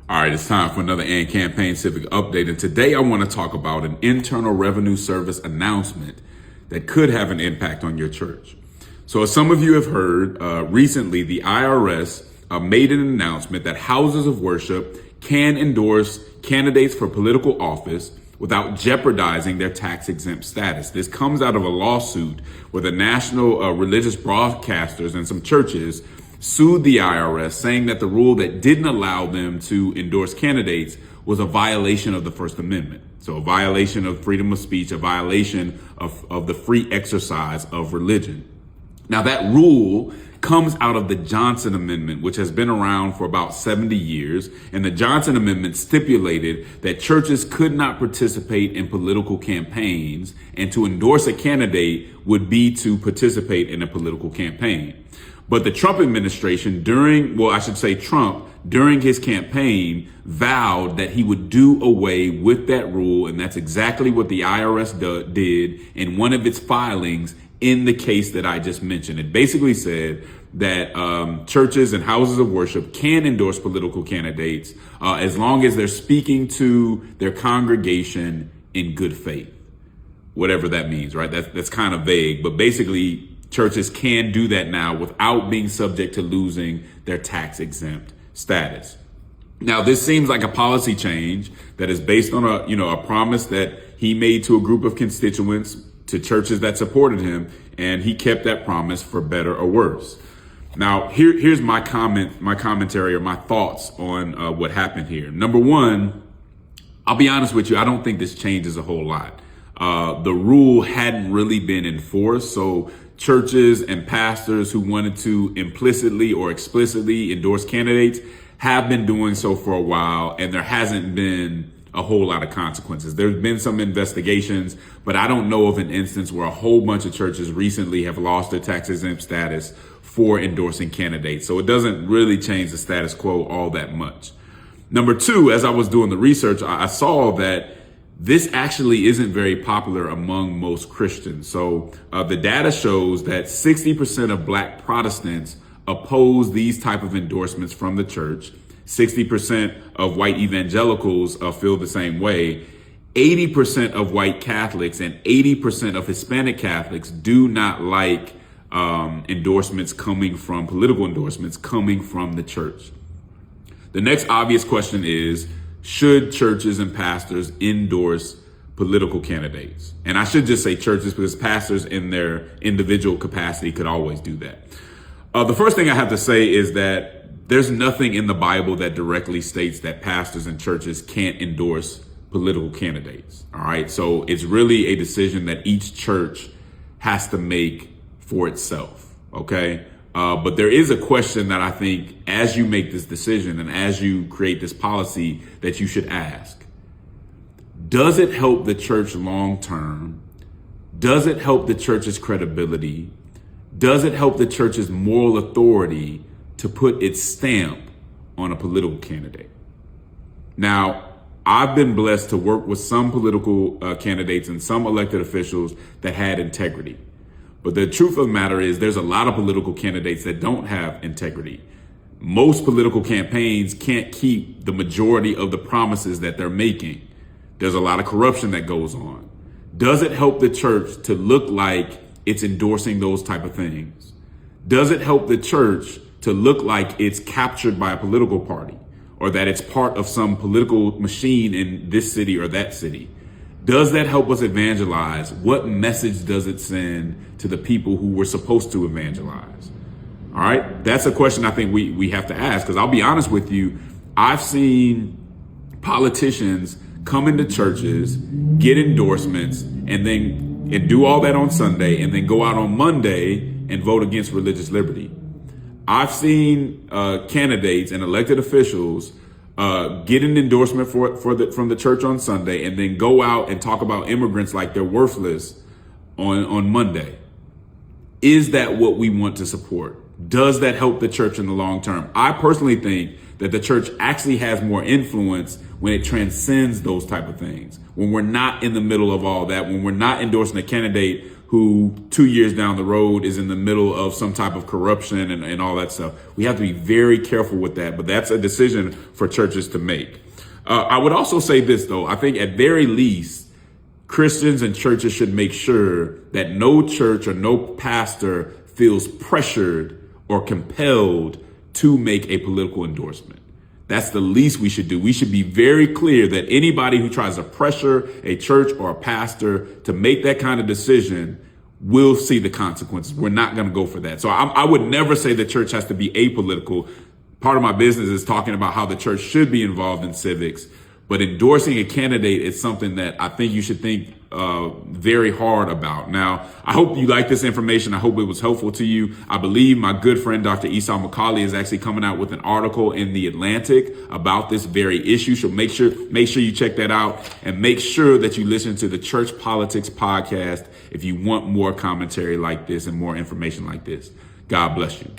All right, it's time for another AND Campaign Civic update. And today I want to talk about an Internal Revenue Service announcement that could have an impact on your church. So as some of you have heard, recently the IRS made an announcement that houses of worship can endorse candidates for political office without jeopardizing their tax-exempt status. This comes out of a lawsuit where the national religious broadcasters and some churches sued the IRS, saying that the rule that didn't allow them to endorse candidates was a violation of the First Amendment. So a violation of freedom of speech, a violation of the free exercise of religion. Now that rule comes out of the Johnson Amendment, which has been around for about 70 years. And the Johnson Amendment stipulated that churches could not participate in political campaigns, and to endorse a candidate would be to participate in a political campaign. But the Trump administration Trump during his campaign vowed that he would do away with that rule. And that's exactly what the IRS did in one of its filings in the case that I just mentioned. It basically said that churches and houses of worship can endorse political candidates as long as they're speaking to their congregation in good faith, whatever that means, right? That's kind of vague, but basically churches can do that now without being subject to losing their tax exempt status. Now, this seems like a policy change that is based on a promise that he made to a group of constituents, to churches that supported him, and he kept that promise for better or worse. Now, here's my commentary or my thoughts on what happened here. Number one, I'll be honest with you, I don't think this changes a whole lot. The rule hadn't really been enforced, so churches and pastors who wanted to implicitly or explicitly endorse candidates have been doing so for a while, and there hasn't been a whole lot of consequences. There's been some investigations, but I don't know of an instance where a whole bunch of churches recently have lost their tax exempt status for endorsing candidates. So it doesn't really change the status quo all that much. Number two, as I was doing the research, I saw that this actually isn't very popular among most Christians. So the data shows that 60% of Black Protestants oppose these type of endorsements from the church. 60% of white evangelicals feel the same way. 80% of white Catholics and 80% of Hispanic Catholics do not like political endorsements coming from the church. The next obvious question is, should churches and pastors endorse political candidates? And I should just say churches, because pastors in their individual capacity could always do that. The first thing I have to say is that there's nothing in the Bible that directly states that pastors and churches can't endorse political candidates. All right. So it's really a decision that each church has to make for itself. OK. But there is a question that I think as you make this decision and as you create this policy that you should ask: does it help the church long term? Does it help the church's credibility? Does it help the church's moral authority to put its stamp on a political candidate? Now, I've been blessed to work with some political candidates and some elected officials that had integrity. But the truth of the matter is there's a lot of political candidates that don't have integrity. Most political campaigns can't keep the majority of the promises that they're making. There's a lot of corruption that goes on. Does it help the church to look like it's endorsing those type of things? Does it help the church to look like it's captured by a political party, or that it's part of some political machine in this city or that city? Does that help us evangelize? What message does it send to the people who we're supposed to evangelize? All right. That's a question I think we have to ask, because I'll be honest with you. I've seen politicians come into churches, get endorsements, and do all that on Sunday, and then go out on Monday and vote against religious liberty. I've seen candidates and elected officials get an endorsement from the church on Sunday, and then go out and talk about immigrants like they're worthless on Monday. Is that what we want to support? Does that help the church in the long term? I personally think that the church actually has more influence when it transcends those type of things. When we're not in the middle of all that, when we're not endorsing a candidate who 2 years down the road is in the middle of some type of corruption and all that stuff. We have to be very careful with that, but that's a decision for churches to make. I would also say this, though. I think at very least, Christians and churches should make sure that no church or no pastor feels pressured or compelled to make a political endorsement. That's the least we should do. We should be very clear that anybody who tries to pressure a church or a pastor to make that kind of decision will see the consequences. We're not going to go for that. So I would never say the church has to be apolitical. Part of my business is talking about how the church should be involved in civics. But endorsing a candidate is something that I think you should think very hard about. Now, I hope you like this information. I hope it was helpful to you. I believe my good friend, Dr. Esau McCauley, is actually coming out with an article in The Atlantic about this very issue. So make sure you check that out, and make sure that you listen to the Church Politics Podcast if you want more commentary like this and more information like this. God bless you.